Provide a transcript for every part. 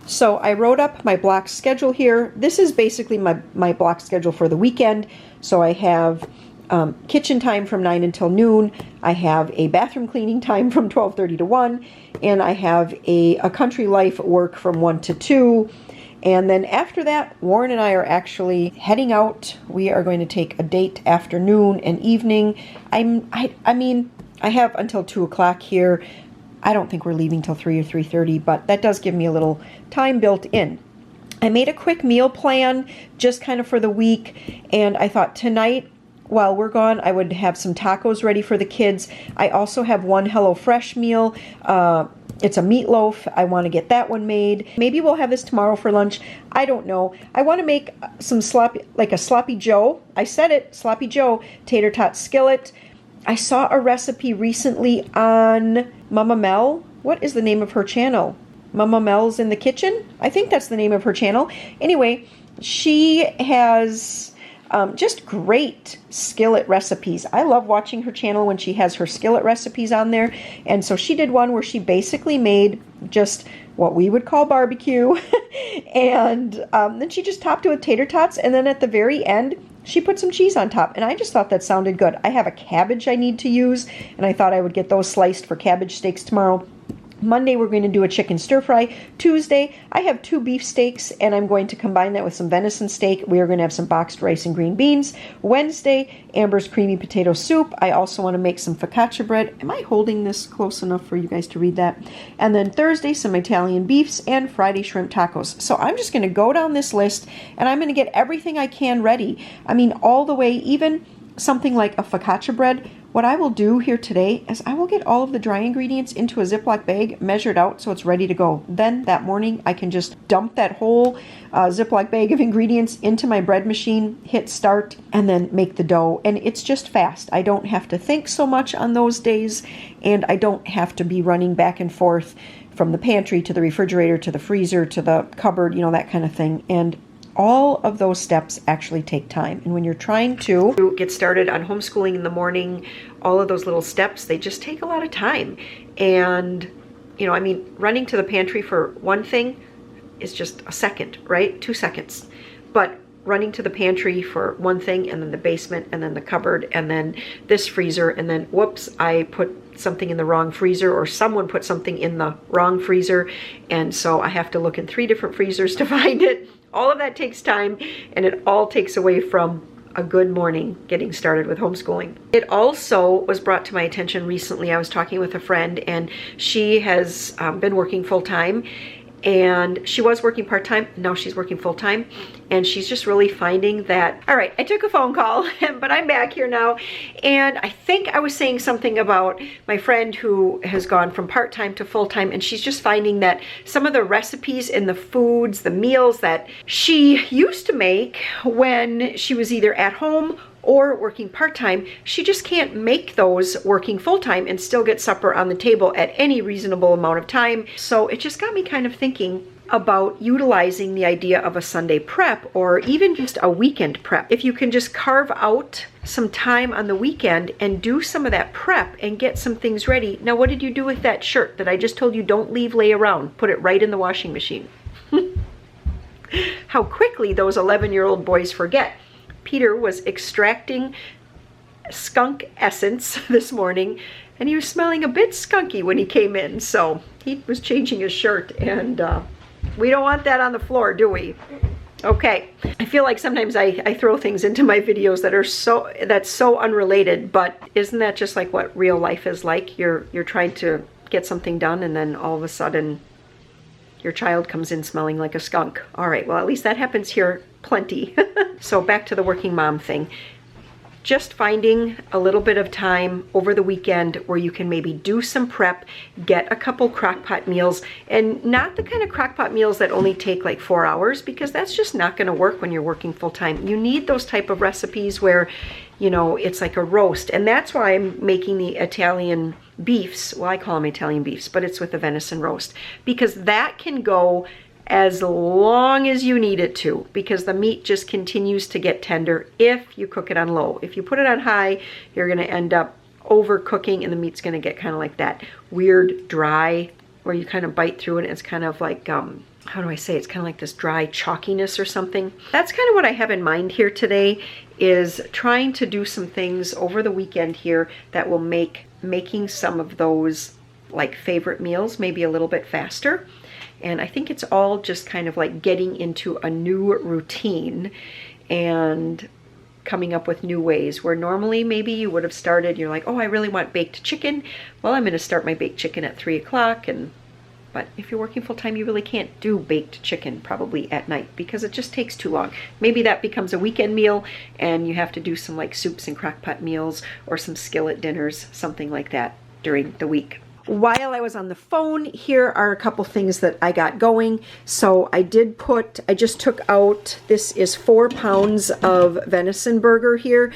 So I wrote up my block schedule here. This is basically my block schedule for the weekend. So I have kitchen time from 9 until noon. I have a bathroom cleaning time from 12:30 to 1. And I have a country life work from 1 to 2. And then after that, Warren and I are actually heading out. We are going to take a date afternoon and evening. I mean, I have until 2 o'clock here. I don't think we're leaving till 3 or 3:30, but that does give me a little time built in. I made a quick meal plan just kind of for the week, and I thought tonight, while we're gone, I would have some tacos ready for the kids. I also have one HelloFresh meal. It's a meatloaf. I want to get that one made. Maybe we'll have this tomorrow for lunch. I don't know. I want to make some a sloppy Joe. I said it, sloppy Joe, tater tot skillet. I saw a recipe recently on Mama Mel. What is the name of her channel? Mama Mel's in the Kitchen? I think that's the name of her channel. Anyway, she has just great skillet recipes. I love watching her channel when she has her skillet recipes on there. And so she did one where she basically made just what we would call barbecue. And then she just topped it with tater tots. And then at the very end, she put some cheese on top. And I just thought that sounded good. I have a cabbage I need to use. And I thought I would get those sliced for cabbage steaks tomorrow. Monday, we're going to do a chicken stir fry. Tuesday, I have 2 beef steaks, and I'm going to combine that with some venison steak. We are going to have some boxed rice and green beans. Wednesday, Amber's creamy potato soup. I also want to make some focaccia bread. Am I holding this close enough for you guys to read that? And then Thursday, some Italian beefs, and Friday, shrimp tacos. So I'm just going to go down this list, and I'm going to get everything I can ready. I mean, all the way, even something like a focaccia bread. What I will do here today is I will get all of the dry ingredients into a Ziploc bag, measured out so it's ready to go. Then that morning I can just dump that whole Ziploc bag of ingredients into my bread machine, hit start, and then make the dough. And it's just fast. I don't have to think so much on those days, and I don't have to be running back and forth from the pantry to the refrigerator to the freezer to the cupboard, you know, that kind of thing. And all of those steps actually take time. And when you're trying to get started on homeschooling in the morning, all of those little steps, they just take a lot of time. And, you know, I mean, running to the pantry for one thing is just a second, right? 2 seconds. But running to the pantry for one thing, and then the basement, and then the cupboard, and then this freezer, and then whoops, I put something in the wrong freezer, or someone put something in the wrong freezer, and so I have to look in 3 different freezers to find it. All of that takes time, and it all takes away from a good morning getting started with homeschooling. It also was brought to my attention recently. I was talking with a friend, and she has been working full-time, and she was working part-time. Now she's working full-time, and she's just really finding that, all right, I took a phone call, but I'm back here now. And I think I was saying something about my friend who has gone from part-time to full-time, and she's just finding that some of the recipes and the foods, the meals that she used to make when she was either at home or working part-time, she just can't make those working full-time and still get supper on the table at any reasonable amount of time. So it just got me kind of thinking about utilizing the idea of a Sunday prep, or even just a weekend prep. If you can just carve out some time on the weekend and do some of that prep and get some things ready. Now, what did you do with that shirt that I just told you don't leave lay around? Put it right in the washing machine. How quickly those 11-year-old boys forget. Peter was extracting skunk essence this morning, and he was smelling a bit skunky when he came in, so he was changing his shirt, and we don't want that on the floor, do we? Okay, I feel like sometimes I throw things into my videos that's so unrelated, but isn't that just like what real life is like? You're trying to get something done, and then all of a sudden your child comes in smelling like a skunk. All right, well, at least that happens here plenty. So back to the working mom thing. Just finding a little bit of time over the weekend where you can maybe do some prep, get a couple crock-pot meals, and not the kind of crock-pot meals that only take like 4 hours, because that's just not going to work when you're working full-time. You need those type of recipes where, you know, it's like a roast, and that's why I'm making the Italian beefs. Well, I call them Italian beefs, but it's with a venison roast, because that can go as long as you need it to, because the meat just continues to get tender if you cook it on low. If you put it on high, you're going to end up overcooking, and the meat's going to get kind of like that weird dry where you kind of bite through it, and it's kind of like how do I say, it's kind of like this dry chalkiness or something. That's kind of what I have in mind here today, is trying to do some things over the weekend here that will make making some of those like favorite meals maybe a little bit faster. And I think it's all just kind of like getting into a new routine and coming up with new ways where normally maybe you would have started, you're like, oh, I really want baked chicken. Well, I'm going to start my baked chicken at 3 o'clock. But if you're working full time, you really can't do baked chicken probably at night because it just takes too long. Maybe that becomes a weekend meal and you have to do some like soups and crock-pot meals or some skillet dinners, something like that during the week. While I was on the phone, here are a couple things that I got going. So I just took out, this is 4 pounds of venison burger here,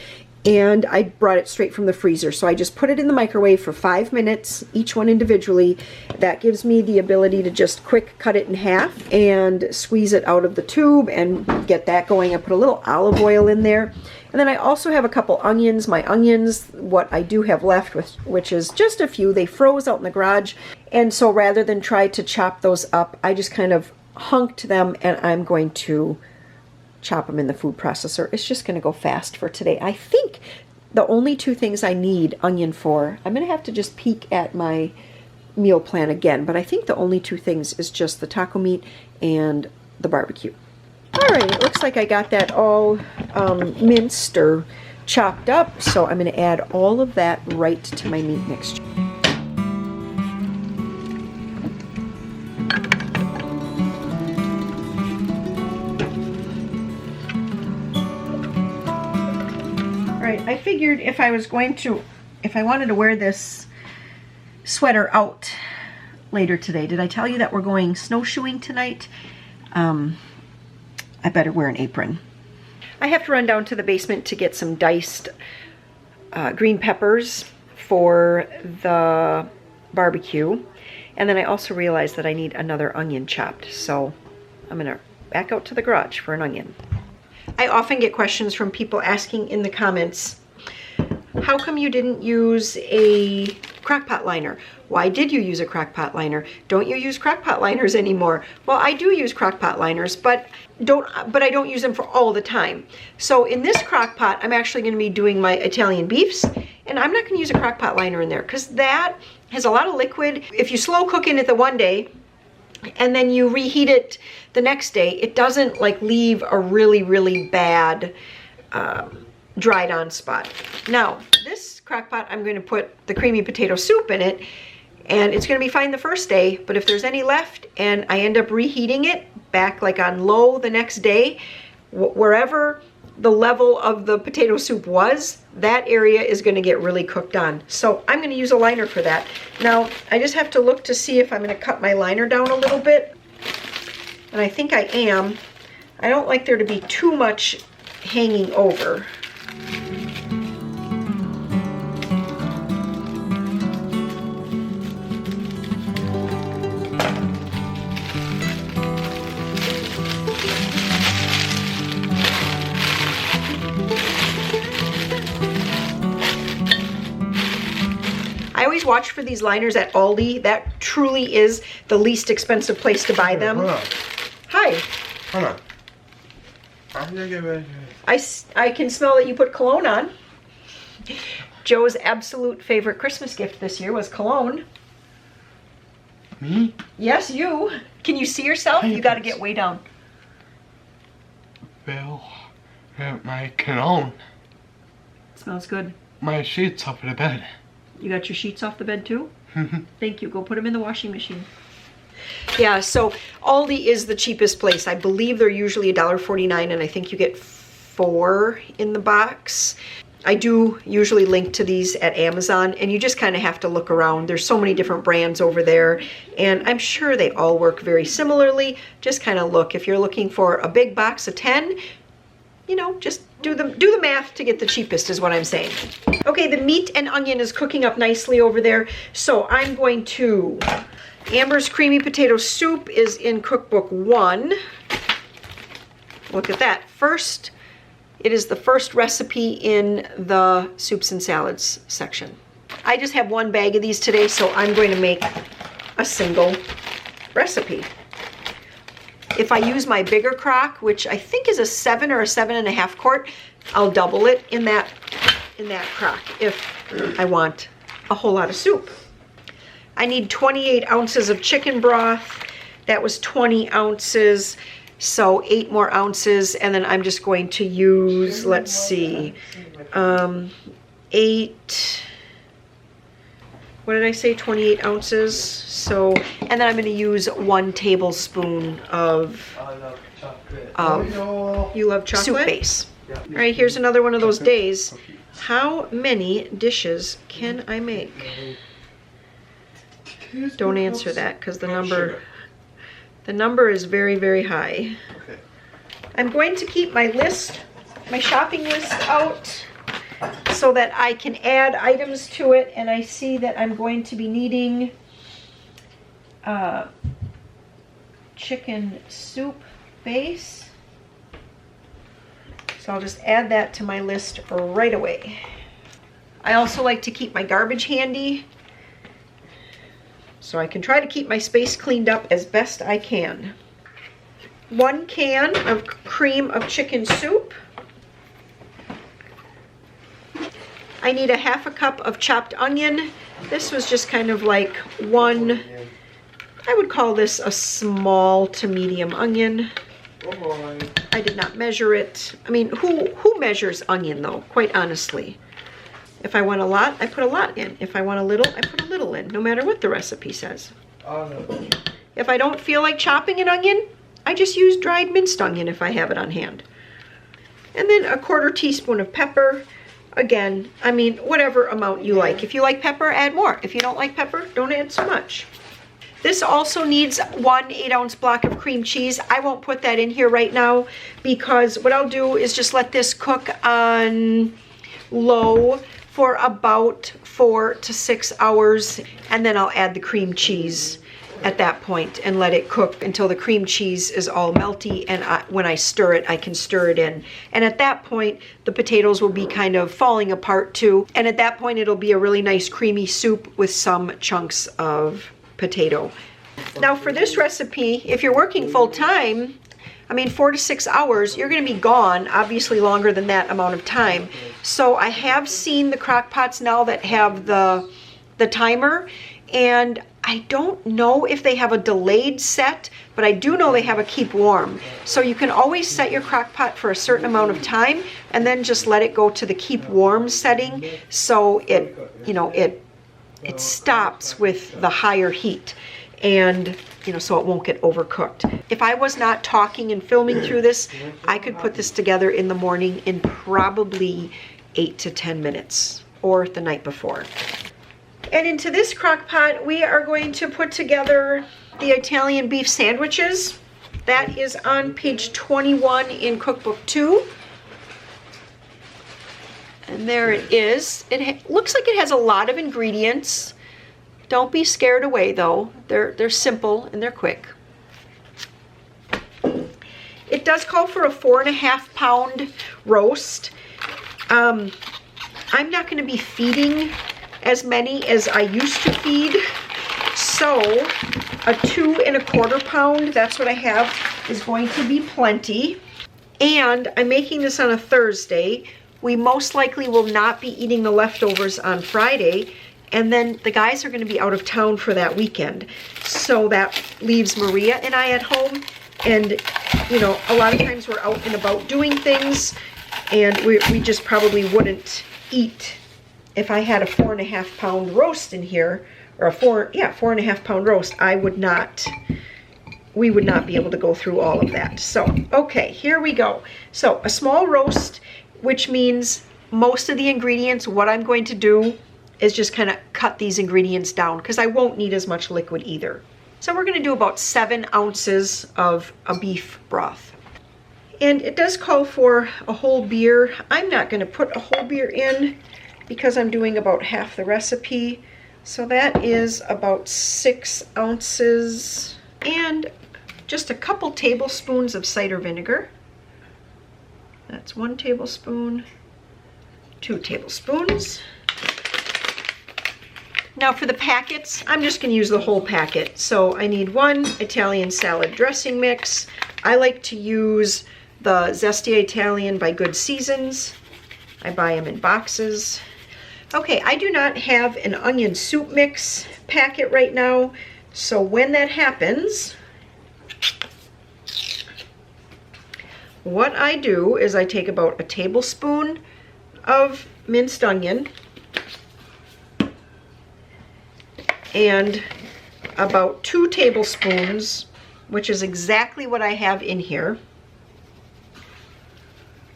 and I brought it straight from the freezer. So I just put it in the microwave for 5 minutes, each one individually. That gives me the ability to just quick cut it in half and squeeze it out of the tube and get that going. I put a little olive oil in there. And then I also have a couple onions. My onions, what I do have left, which is just a few, they froze out in the garage. And so rather than try to chop those up, I just kind of hunked them and I'm going to chop them in the food processor. It's just going to go fast for today. I think the only 2 things I need onion for, I'm going to have to just peek at my meal plan again, but I think the only 2 things is just the taco meat and the barbecue. Alright, it looks like I got that all minced or chopped up, so I'm going to add all of that right to my meat mixture. Alright, I figured if I wanted to wear this sweater out later today, did I tell you that we're going snowshoeing tonight? I better wear an apron. I have to run down to the basement to get some diced green peppers for the barbecue. And then I also realized that I need another onion chopped. So I'm going to back out to the garage for an onion. I often get questions from people asking in the comments, how come you didn't use a crock-pot liner? Why did you use a crock-pot liner? Don't you use crock-pot liners anymore? Well, I do use crock-pot liners, but I don't use them for all the time. So in this crock-pot, I'm actually going to be doing my Italian beefs, and I'm not going to use a crock-pot liner in there because that has a lot of liquid. If you slow cook in it the one day and then you reheat it the next day, it doesn't like leave a really, really bad dried on spot. Now, this crock-pot, I'm going to put the creamy potato soup in it, and it's going to be fine the first day, but if there's any left and I end up reheating it back like on low the next day, wherever the level of the potato soup was, that area is going to get really cooked on. So I'm going to use a liner for that. Now, I just have to look to see if I'm going to cut my liner down a little bit, and I think I am. I don't like there to be too much hanging over. I always watch for these liners at Aldi. That truly is the least expensive place to buy them. Hi. Hold on. I can smell that you put cologne on. Joe's absolute favorite Christmas gift this year was cologne. Me? Yes, you. Can you see yourself? You got to get way down. Well, my cologne. Smells good. My sheets off the bed. You got your sheets off the bed too? Thank you. Go put them in the washing machine. Yeah, so Aldi is the cheapest place. I believe they're usually $1.49, and I think you get 4 in the box. I do usually link to these at Amazon, and you just kind of have to look around. There's so many different brands over there, and I'm sure they all work very similarly. Just kind of look. If you're looking for a big box of 10, you know, just do the math to get the cheapest is what I'm saying. Okay, the meat and onion is cooking up nicely over there, so I'm going to... Amber's creamy potato soup is in cookbook 1. Look at that. First, it is the first recipe in the soups and salads section. I just have 1 bag of these today, so I'm going to make a single recipe. If I use my bigger crock, which I think is a 7 or a 7.5 quart, I'll double it in that crock if I want a whole lot of soup. I need 28 ounces of chicken broth. That was 20 ounces, so 8 more ounces, and then I'm just going to use, let's see, 8, what did I say, 28 ounces? So, and then I'm going to use 1 tablespoon of you love chocolate? Soup base. All right, here's another one of those days. How many dishes can I make? Don't answer that because the number is very, very high. I'm going to keep my list, my shopping list out so that I can add items to it, and I see that I'm going to be needing chicken soup base. So I'll just add that to my list right away. I also like to keep my garbage handy so I can try to keep my space cleaned up as best I can. 1 can of cream of chicken soup. I need a 1/2 cup of chopped onion. This was just kind of like one, I would call this a small to medium onion. I did not measure it. I mean, who measures onion though, quite honestly? If I want a lot, I put a lot in. If I want a little, I put a little in, no matter what the recipe says. If I don't feel like chopping an onion, I just use dried minced onion if I have it on hand. And then a 1/4 teaspoon of pepper. Again, I mean, whatever amount you like. If you like pepper, add more. If you don't like pepper, don't add so much. This also needs 1 8-ounce block of cream cheese. I won't put that in here right now because what I'll do is just let this cook on low for about 4 to 6 hours, and then I'll add the cream cheese at that point and let it cook until the cream cheese is all melty, and when I stir it, I can stir it in. And at that point, the potatoes will be kind of falling apart too, and at that point it'll be a really nice creamy soup with some chunks of potato. Now for this recipe, if you're working full-time, I mean 4 to 6 hours, you're going to be gone obviously longer than that amount of time. So I have seen the crock pots now that have the timer, and I don't know if they have a delayed set, but I do know they have a keep warm. So you can always set your crock pot for a certain amount of time and then just let it go to the keep warm setting so it, you know, it stops with the higher heat, and you know, so it won't get overcooked. If I was not talking and filming through this, I could put this together in the morning in probably 8 to 10 minutes or the night before. And into this crock pot, we are going to put together the Italian beef sandwiches. That is on page 21 in cookbook 2. And there it is. It looks like it has a lot of ingredients. Don't be scared away though. They're simple and they're quick. It does call for a 4.5 pound roast. I'm not going to be feeding as many as I used to feed, so a 2.25 pound, that's what I have, is going to be plenty. And I'm making this on a Thursday. We most likely will not be eating the leftovers on Friday, and then the guys are going to be out of town for that weekend, so that leaves Maria and I at home. And you know, a lot of times we're out and about doing things, and we just probably wouldn't eat. If I had a 4.5 pound roast in here, or a 4.5 pound roast, we would not be able to go through all of that. So, okay, here we go. So, a small roast, which means most of the ingredients, what I'm going to do is just kind of cut these ingredients down because I won't need as much liquid either. So we're going to do about 7 ounces of a beef broth. And it does call for a whole beer. I'm not going to put a whole beer in because I'm doing about half the recipe. So that is about 6 ounces and just a couple tablespoons of cider vinegar. That's 1 tablespoon, 2 tablespoons, Now for the packets, I'm just going to use the whole packet. So I need 1 Italian salad dressing mix. I like to use the Zesty Italian by Good Seasons. I buy them in boxes. Okay, I do not have an onion soup mix packet right now. So when that happens, what I do is I take about a tablespoon of minced onion and about 2 tablespoons, which is exactly what I have in here,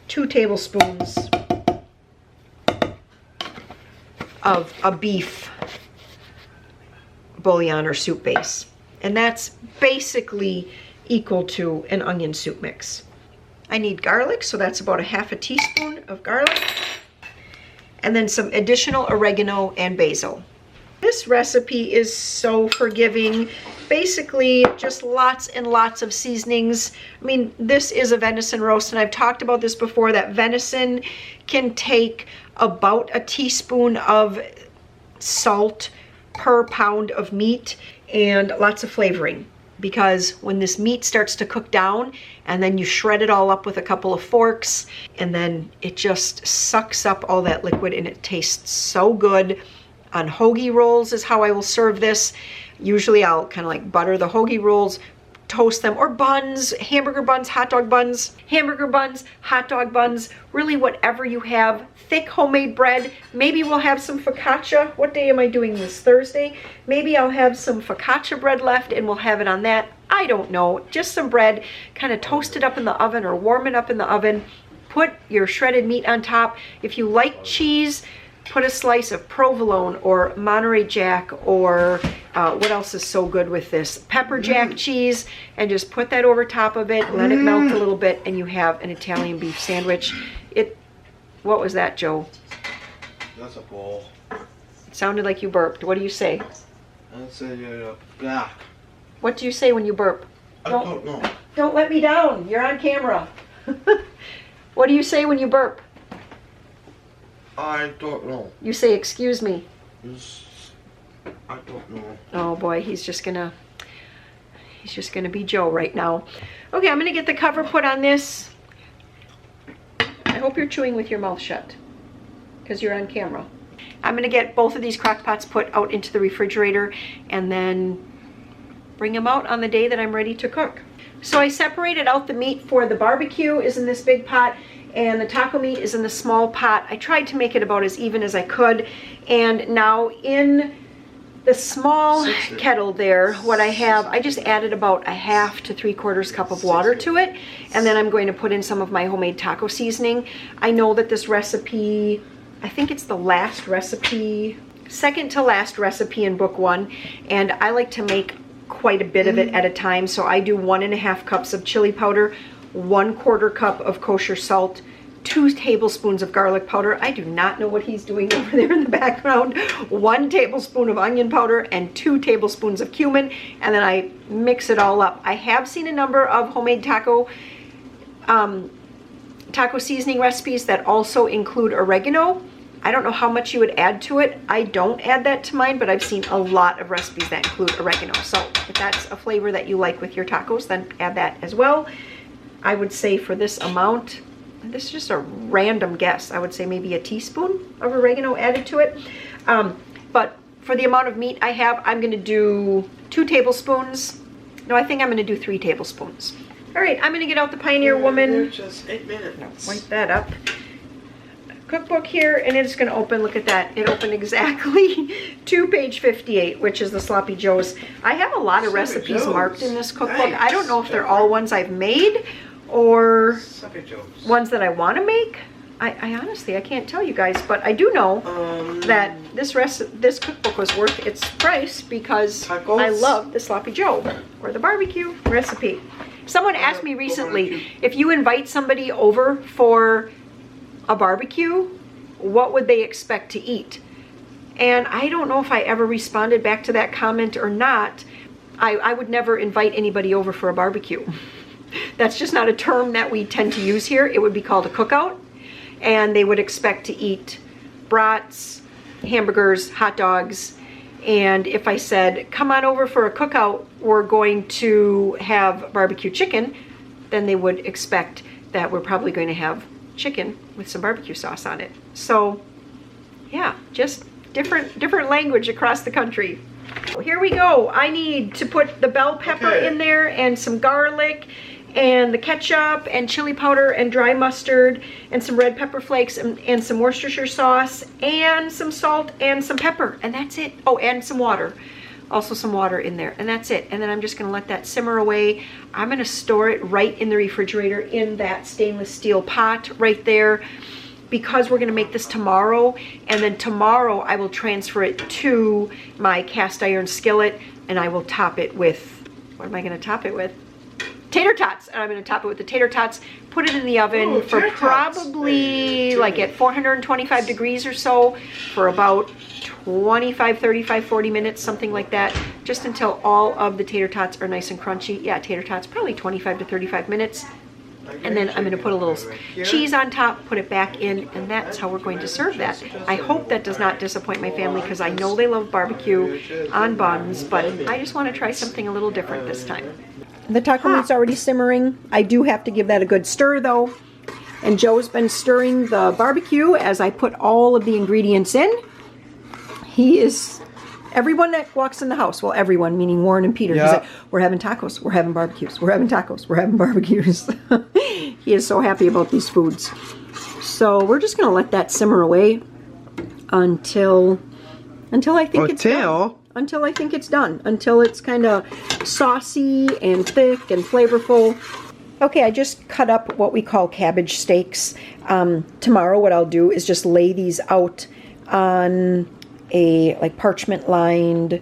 2 tablespoons of a beef bouillon or soup base. And that's basically equal to an onion soup mix. I need garlic, so that's about a half a teaspoon of garlic. And then some additional oregano and basil. This recipe is so forgiving. Basically, just lots and lots of seasonings. I mean, this is a venison roast, and I've talked about this before, that venison can take about a teaspoon of salt per pound of meat and lots of flavoring. Because when this meat starts to cook down and then you shred it all up with a couple of forks, and then it just sucks up all that liquid and it tastes so good. On hoagie rolls is how I will serve this. Usually I'll kind of like butter the hoagie rolls, toast them, or buns, hamburger buns, hot dog buns, hamburger buns, hot dog buns, really whatever you have. Thick homemade bread. Maybe we'll have some focaccia. What day am I doing this? Thursday? Maybe I'll have some focaccia bread left and we'll have it on that. I don't know. Just some bread, kind of toast it up in the oven or warm it up in the oven. Put your shredded meat on top. If you like cheese, put a slice of provolone or Monterey Jack, or what else is so good with this? Pepper jack cheese, and just put that over top of it, let it melt a little bit, and you have an Italian beef sandwich. What was that, Joe? That's a bowl. It sounded like you burped. What do you say? I say black. What do you say when you burp? I don't know. Don't let me down. You're on camera. What do you say when you burp? I don't know. You say, excuse me. I don't know. Oh boy, he's just gonna be Joe right now. Okay, I'm gonna get the cover put on this. I hope you're chewing with your mouth shut, because you're on camera. I'm gonna get both of these crock pots put out into the refrigerator and then bring them out on the day that I'm ready to cook. So I separated out the meat for the barbecue is in this big pot, and the taco meat is in the small pot. I tried to make it about as even as I could. And now in the small kettle there, what I have, I just added about a half to 3/4 cup of water to it. And then I'm going to put in some of my homemade taco seasoning. I know that this recipe, I think it's the last recipe, second to last recipe in book 1. And I like to make quite a bit of it at a time. So I do 1.5 cups of chili powder, 1/4 cup of kosher salt, 2 tablespoons of garlic powder. I do not know what he's doing over there in the background. 1 tablespoon of onion powder and 2 tablespoons of cumin, and then I mix it all up. I have seen a number of homemade taco seasoning recipes that also include oregano. I don't know how much you would add to it. I don't add that to mine, but I've seen a lot of recipes that include oregano. So if that's a flavor that you like with your tacos, then add that as well. I would say for this amount, this is just a random guess, I would say maybe a teaspoon of oregano added to it. But for the amount of meat I have, I'm gonna do 2 tablespoons. No, I think I'm gonna do 3 tablespoons. All right, I'm gonna get out the Pioneer Woman. Just 8 minutes. Wipe that up. Cookbook here, and it's gonna open, look at that. It opened exactly to page 58, which is the Sloppy Joes. I have a lot of recipes marked in this cookbook. I don't know if they're all ones I've made or ones that I want to make. I honestly, I can't tell you guys, but I do know that this cookbook was worth its price because tacos? I love the Sloppy Joe or the barbecue recipe. Someone asked me recently, if you invite somebody over for a barbecue, what would they expect to eat? And I don't know if I ever responded back to that comment or not. I would never invite anybody over for a barbecue. That's just not a term that we tend to use here. It would be called a cookout, and they would expect to eat brats, hamburgers, hot dogs, And if I said, come on over for a cookout, we're going to have barbecue chicken, then they would expect that we're probably going to have chicken with some barbecue sauce on it. So yeah, just different language across the country. Here we go. I need to put the bell pepper in there and some garlic and the ketchup and chili powder and dry mustard and some red pepper flakes and some Worcestershire sauce and some salt and some pepper, and that's it. Oh, and some water. Also some water in there, and that's it. And then I'm just gonna let that simmer away. I'm gonna store it right in the refrigerator in that stainless steel pot right there, because we're gonna make this tomorrow, and then tomorrow I will transfer it to my cast iron skillet, and I will top it with, what am I gonna top it with? Tater tots. And I'm gonna top it with the tater tots, put it in the oven for probably like at 425 degrees or so for about 25, 35, 40 minutes, something like that, just until all of the tater tots are nice and crunchy. Yeah, tater tots, probably 25 to 35 minutes. And then I'm going to put a little cheese on top, put it back in, and that's how we're going to serve that. I hope that does not disappoint my family, because I know they love barbecue on buns, but I just want to try something a little different this time. The taco meat's already simmering. I do have to give that a good stir though. And Joe's been stirring the barbecue as I put all of the ingredients in. He is, everyone that walks in the house, well, everyone, meaning Warren and Peter, he's like, we're having tacos, we're having barbecues, we're having tacos, we're having barbecues. He is so happy about these foods. So we're just going to let that simmer away until I think it's done. Until I think it's done. Until it's kind of saucy and thick and flavorful. Okay, I just cut up what we call cabbage steaks. Tomorrow what I'll do is just lay these out on a like parchment lined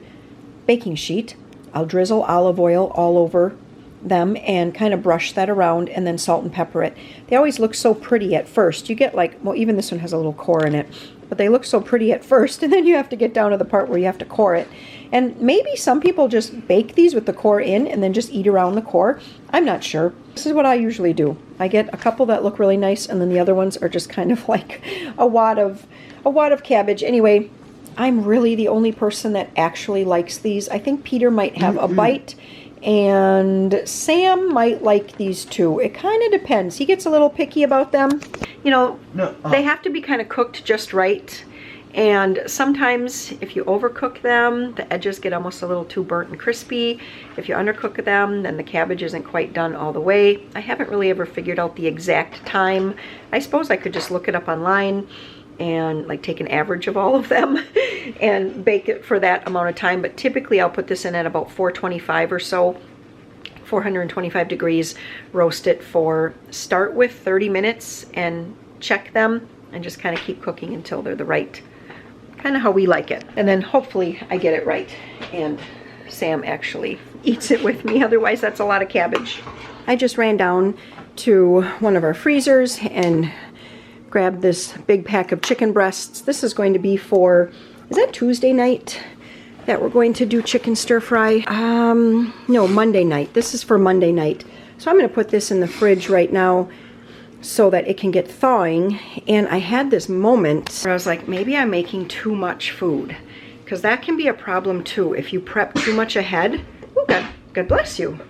baking sheet. I'll drizzle olive oil all over them and kind of brush that around and then salt and pepper it. They always look so pretty at first. You get like, well, even this one has a little core in it, but they look so pretty at first, and then you have to get down to the part where you have to core it. And maybe some people just bake these with the core in and then just eat around the core. I'm not sure. This is what I usually do. I get a couple that look really nice, and then the other ones are just kind of like a wad of cabbage. Anyway, I'm really the only person that actually likes these. I think Peter might have a bite, and Sam might like these too. It kind of depends. He gets a little picky about them. You know, they have to be kind of cooked just right. And sometimes if you overcook them, the edges get almost a little too burnt and crispy. If you undercook them, then the cabbage isn't quite done all the way. I haven't really ever figured out the exact time. I suppose I could just look it up online and like take an average of all of them and bake it for that amount of time. But typically I'll put this in at about 425 or so, 425 degrees, roast it for, start with 30 minutes and check them and just kind of keep cooking until they're the right, kind of how we like it. And then hopefully I get it right and Sam actually eats it with me. Otherwise that's a lot of cabbage. I just ran down to one of our freezers and grabbed this big pack of chicken breasts. This is going to be for, is that Tuesday night that we're going to do chicken stir fry? No, Monday night. This is for Monday night. So I'm going to put this in the fridge right now so that it can get thawing. And I had this moment where I was like, maybe I'm making too much food, because that can be a problem too if you prep too much ahead. Ooh, God bless you.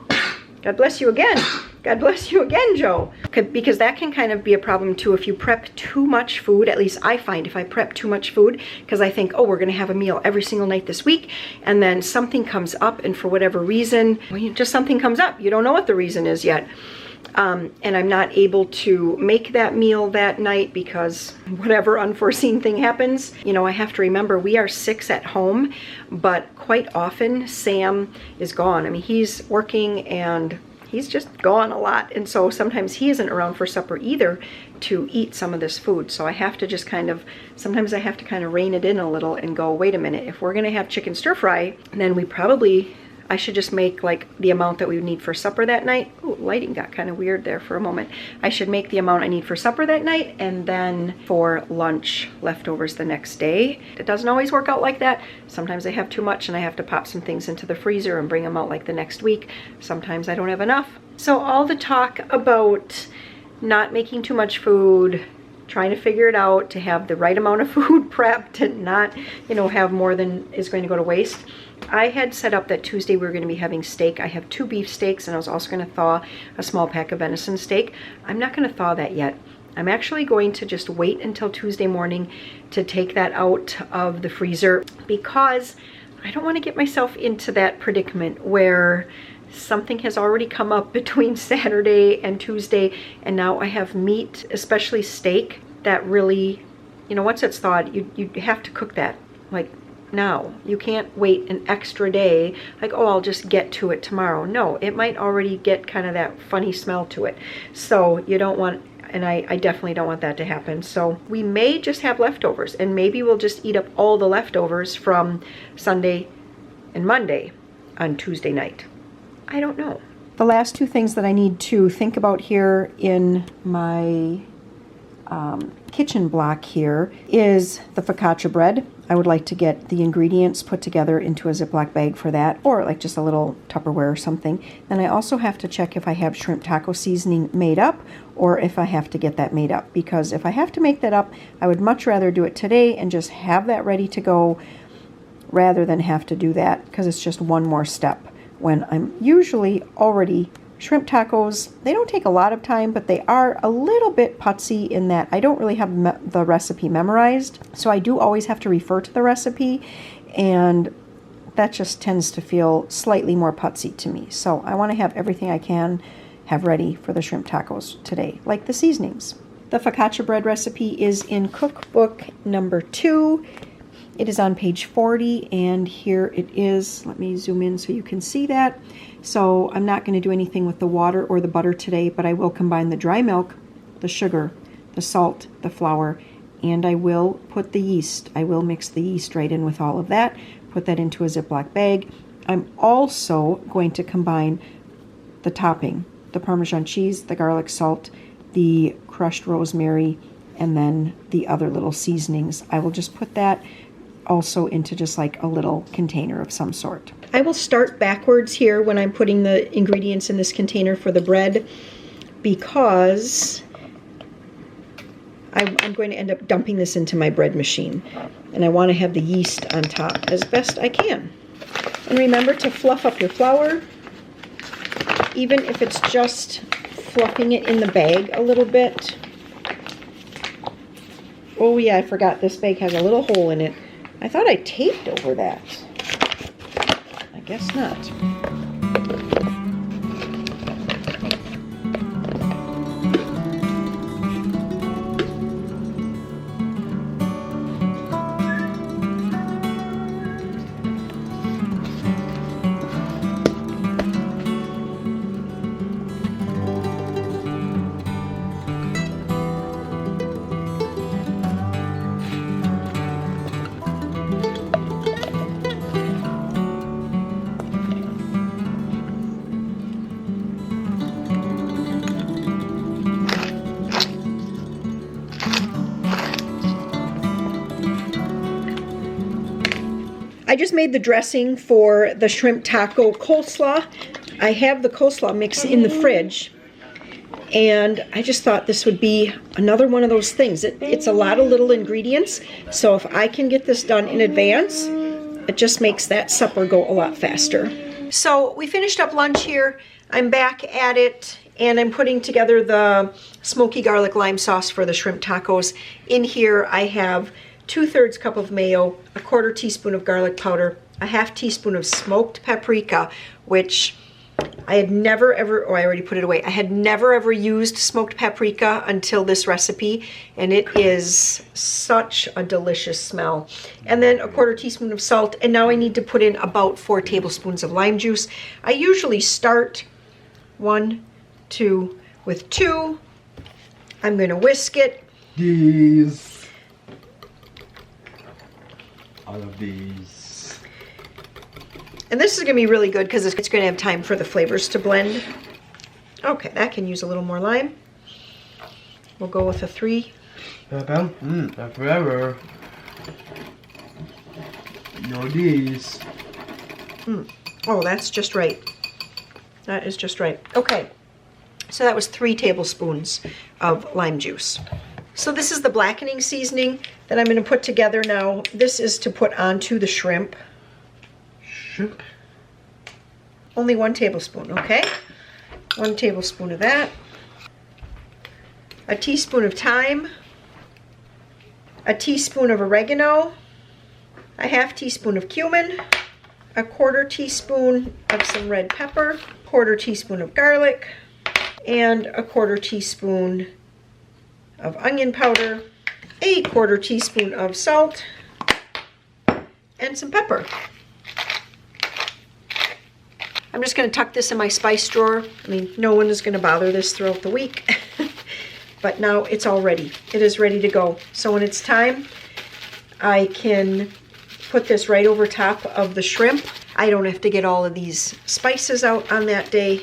God bless you again. God bless you again, Joe. Because that can kind of be a problem too if you prep too much food. At least I find if I prep too much food, because I think, oh, we're going to have a meal every single night this week, and then something comes up, and for whatever reason, just something comes up. You don't know what the reason is yet. And I'm not able to make that meal that night because whatever unforeseen thing happens. You know, I have to remember we are 6 at home, but quite often Sam is gone. I mean, he's working and he's just gone a lot. And so sometimes he isn't around for supper either to eat some of this food. So I have to just kind of, sometimes I have to kind of rein it in a little and go, wait a minute, if we're going to have chicken stir fry, then we probably, I should just make like the amount that we would need for supper that night. Ooh, lighting got kind of weird there for a moment. I should make the amount I need for supper that night, and then for lunch, leftovers the next day. It doesn't always work out like that. Sometimes I have too much and I have to pop some things into the freezer and bring them out like the next week. Sometimes I don't have enough. So all the talk about not making too much food, trying to figure it out to have the right amount of food prepped and not, you know, have more than is going to go to waste. I had set up that Tuesday we were going to be having steak. I have 2 beef steaks, and I was also going to thaw a small pack of venison steak. I'm not going to thaw that yet. I'm actually going to just wait until Tuesday morning to take that out of the freezer, because I don't want to get myself into that predicament where something has already come up between Saturday and Tuesday, and now I have meat, especially steak, that really, you know, once it's thawed, you have to cook that like now. You can't wait an extra day, like, oh, I'll just get to it tomorrow. No, it might already get kind of that funny smell to it. So you don't want, and I definitely don't want that to happen. So we may just have leftovers, and maybe we'll just eat up all the leftovers from Sunday and Monday on Tuesday night. I don't know. The last 2 things that I need to think about here in my kitchen block here is the focaccia bread. I would like to get the ingredients put together into a Ziploc bag for that, or like just a little Tupperware or something. Then I also have to check if I have shrimp taco seasoning made up, or if I have to get that made up, because if I have to make that up, I would much rather do it today and just have that ready to go rather than have to do that, because it's just one more step when I'm usually already. Shrimp tacos, they don't take a lot of time, but they are a little bit putsy in that I don't really have the recipe memorized. So I do always have to refer to the recipe, and that just tends to feel slightly more putsy to me. So I want to have everything I can have ready for the shrimp tacos today, like the seasonings. The focaccia bread recipe is in cookbook number 2. It is on page 40, and here it is. Let me zoom in so you can see that. So I'm not going to do anything with the water or the butter today, but I will combine the dry milk, the sugar, the salt, the flour, and I will put the yeast. I will mix the yeast right in with all of that, put that into a Ziploc bag. I'm also going to combine the topping, the Parmesan cheese, the garlic salt, the crushed rosemary, and then the other little seasonings. I will just put that also into just like a little container of some sort. I will start backwards here when I'm putting the ingredients in this container for the bread, because I'm going to end up dumping this into my bread machine, and I want to have the yeast on top as best I can. And remember to fluff up your flour, even if it's just fluffing it in the bag a little bit. Oh yeah, I forgot this bag has a little hole in it. I thought I taped over that. I guess not. I just made the dressing for the shrimp taco coleslaw. I have the coleslaw mix in the fridge, and I just thought this would be another one of those things. It's a lot of little ingredients, so if I can get this done in advance, it just makes that supper go a lot faster. So we finished up lunch here. I'm back at it, and I'm putting together the smoky garlic lime sauce for the shrimp tacos. In here I have 2/3 cup of mayo, 1/4 teaspoon of garlic powder, a 1/2 teaspoon of smoked paprika, which I had never ever, oh I already put it away, I had never ever used smoked paprika until this recipe, and it is such a delicious smell. And then 1/4 teaspoon of salt, and now I need to put in about 4 tablespoons of lime juice. I usually start 1, 2 with 2. I'm going to whisk it. All of these. And this is going to be really good because it's going to have time for the flavors to blend. Okay, that can use a little more lime. We'll go with a 3. Forever. No these. Oh, that's just right. That is just right. Okay, so that was 3 tablespoons of lime juice. So this is the blackening seasoning that I'm going to put together now. This is to put onto the shrimp. Shrimp. Only 1 tablespoon, okay? 1 tablespoon of that. A teaspoon of thyme. A teaspoon of oregano. A half teaspoon of cumin. A 1/4 teaspoon of some red pepper. 1/4 teaspoon of garlic. And a 1/4 teaspoon of onion powder. A 1/4 teaspoon of salt. And some pepper. I'm just going to tuck this in my spice drawer. I mean, no one is going to bother this throughout the week. But now it's all ready. It is ready to go. So when it's time, I can put this right over top of the shrimp. I don't have to get all of these spices out on that day.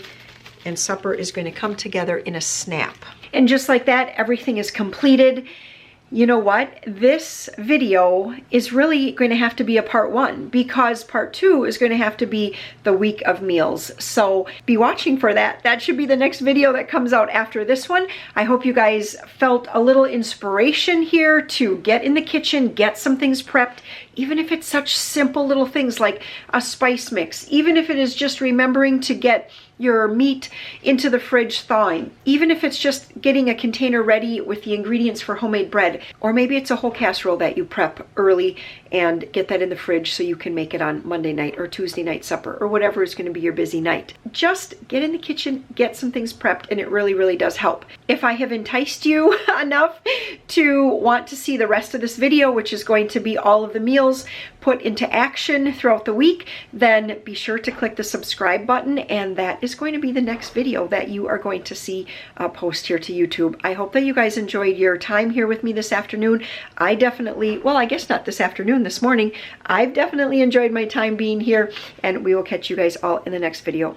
And supper is going to come together in a snap. And just like that, everything is completed. You know what? This video is really going to have to be a part 1 because part 2 is going to have to be the week of meals. So be watching for that. That should be the next video that comes out after this one. I hope you guys felt a little inspiration here to get in the kitchen, get some things prepped, even if it's such simple little things like a spice mix, even if it is just remembering to get your meat into the fridge thawing, even if it's just getting a container ready with the ingredients for homemade bread, or maybe it's a whole casserole that you prep early and get that in the fridge so you can make it on Monday night or Tuesday night supper or whatever is going to be your busy night. Just get in the kitchen, get some things prepped, and it really, really does help. If I have enticed you enough to want to see the rest of this video, which is going to be all of the meals put into action throughout the week, then be sure to click the subscribe button, and that is going to be the next video that you are going to see post here to YouTube. I hope that you guys enjoyed your time here with me this afternoon. I definitely, well, I guess not this afternoon, this morning. I've definitely enjoyed my time being here, and we will catch you guys all in the next video.